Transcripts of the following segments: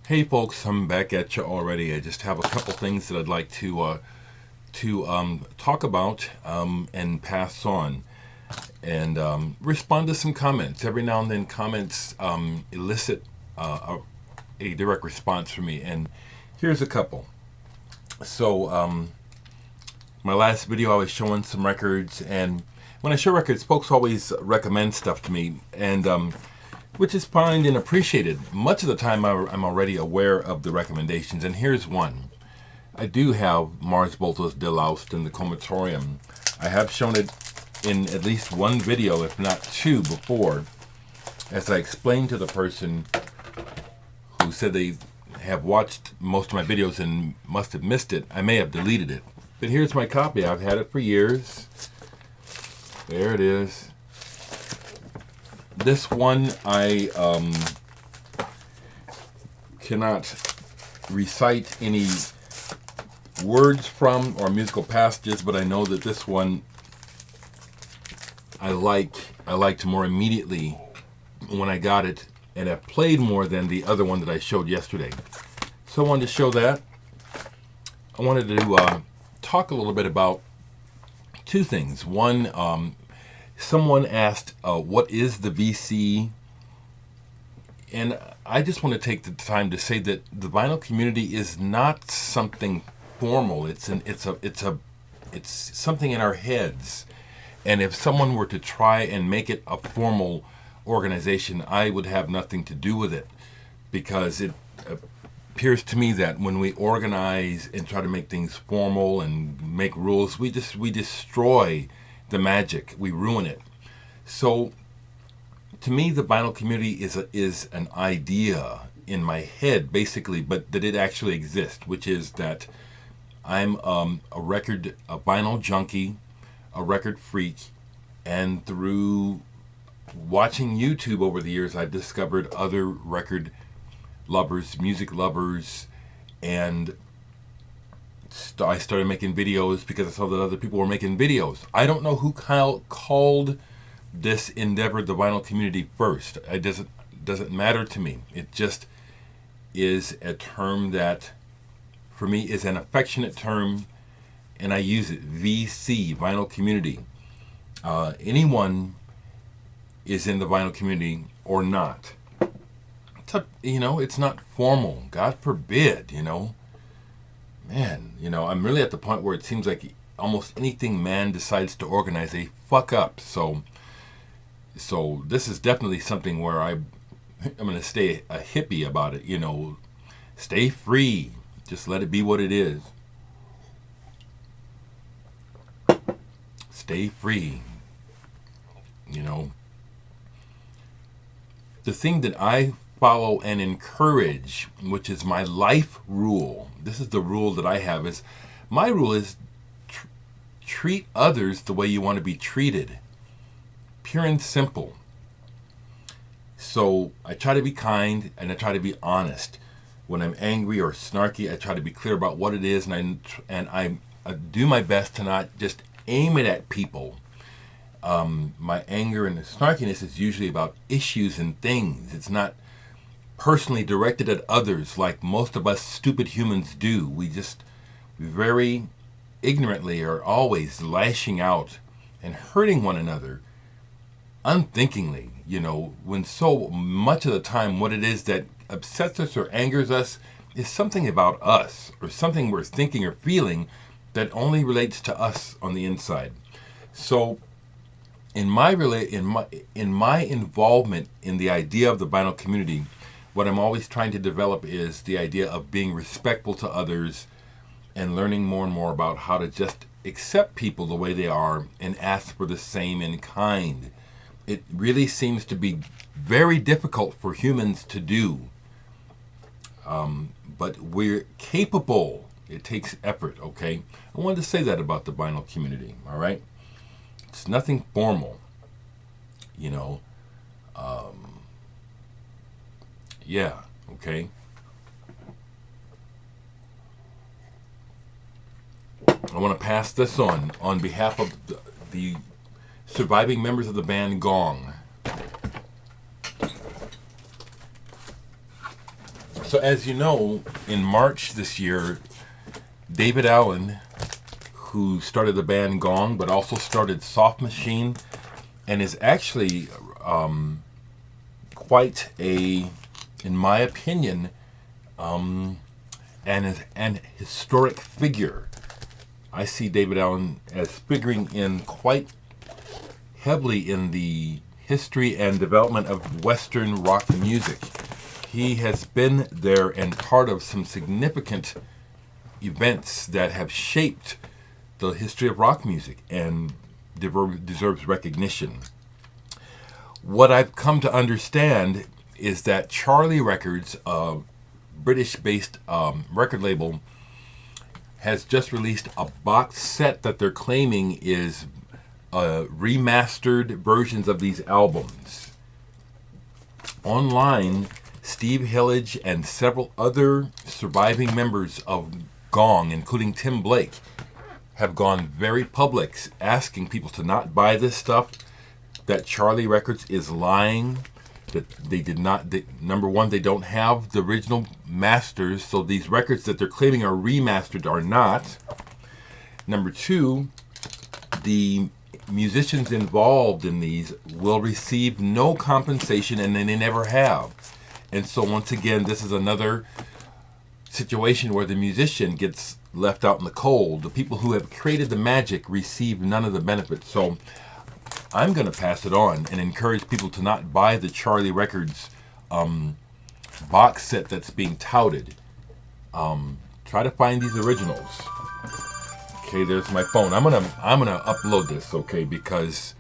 Hey folks, I'm back at you already. I just have a couple things that I'd like to talk about and pass on, and respond to some comments. Every now and then, comments elicit a direct response from me, and here's a couple. So, my last video, I was showing some records, and when I show records, folks always recommend stuff to me, and which is fine and appreciated. Much of the time, I'm already aware of the recommendations, and here's one. I do have Mars Volta's De Laust in the Comatorium. I have shown it in at least one video, if not two, before, as I explained to the person who said they have watched most of my videos and must have missed it. I may have deleted it. But here's my copy. I've had it for years. There it is. This one I cannot recite any words from or musical passages, but I know that this one I liked more immediately when I got it, and it played more than the other one that I showed yesterday. So I wanted to show that. I wanted to talk a little bit about two things. One, someone asked, what is the VC? And I just want to take the time to say that the vinyl community is not something formal. It's something in our heads. And if someone were to try and make it a formal organization, I would have nothing to do with it, because it appears to me that when we organize and try to make things formal and make rules, we destroy the magic. We ruin it. So, to me, the vinyl community is an idea in my head, basically, but that it actually exists, which is that I'm a vinyl junkie, a record freak, and through watching YouTube over the years, I've discovered other record lovers, music lovers, and I started making videos because I saw that other people were making videos. I don't know who called this endeavor the vinyl community first. It doesn't matter to me. It just is a term that, for me, is an affectionate term, and I use it. VC, vinyl community. Anyone is in the vinyl community or not. It's not formal. God forbid, Man, I'm really at the point where it seems like almost anything man decides to organize, they fuck up. So this is definitely something where I'm going to stay a hippie about it, Stay free. Just let it be what it is. Stay free. The thing that I follow and encourage, which is my life rule, this is the rule that I have, is my rule is treat others the way you want to be treated. Pure and simple. So I try to be kind and I try to be honest. When I'm angry or snarky, I try to be clear about what it is, and I do my best to not just aim it at people. My anger and the snarkiness is usually about issues and things. It's not personally directed at others like most of us stupid humans do. We very ignorantly are always lashing out and hurting one another unthinkingly, when so much of the time what it is that upsets us or angers us is something about us or something we're thinking or feeling that only relates to us on the inside. So in my involvement in the idea of the vinyl community, what I'm always trying to develop is the idea of being respectful to others and learning more and more about how to just accept people the way they are and ask for the same in kind. It really seems to be very difficult for humans to do, but we're capable. It takes effort, okay? I wanted to say that about the vinyl community, all right? It's nothing formal, yeah, okay? I want to pass this on behalf of the surviving members of the band Gong. So as you know, in March this year, David Allen, who started the band Gong, but also started Soft Machine, and is actually quite a, in my opinion, an historic figure. I see David Allen as figuring in quite heavily in the history and development of Western rock music. He has been there and part of some significant events that have shaped the history of rock music and deserves recognition. What I've come to understand is that Charlie Records, a British-based record label, has just released a box set that they're claiming is remastered versions of these albums. Online, Steve Hillage and several other surviving members of Gong, including Tim Blake, have gone very public asking people to not buy this stuff, that Charlie Records is lying, that they did not, number one, they don't have the original masters, so these records that they're claiming are remastered are not. Number two, the musicians involved in these will receive no compensation, and they never have. And so once again, this is another situation where the musician gets left out in the cold. The people who have created the magic receive none of the benefits. So I'm going to pass it on and encourage people to not buy the Charlie Records box set that's being touted. Try to find these originals. Okay, there's my phone. I'm gonna upload this, okay, because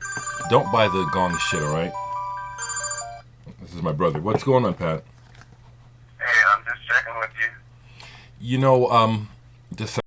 don't buy the Gong shit, all right? This is my brother. What's going on, Pat? Hey, I'm just checking with you. You know, just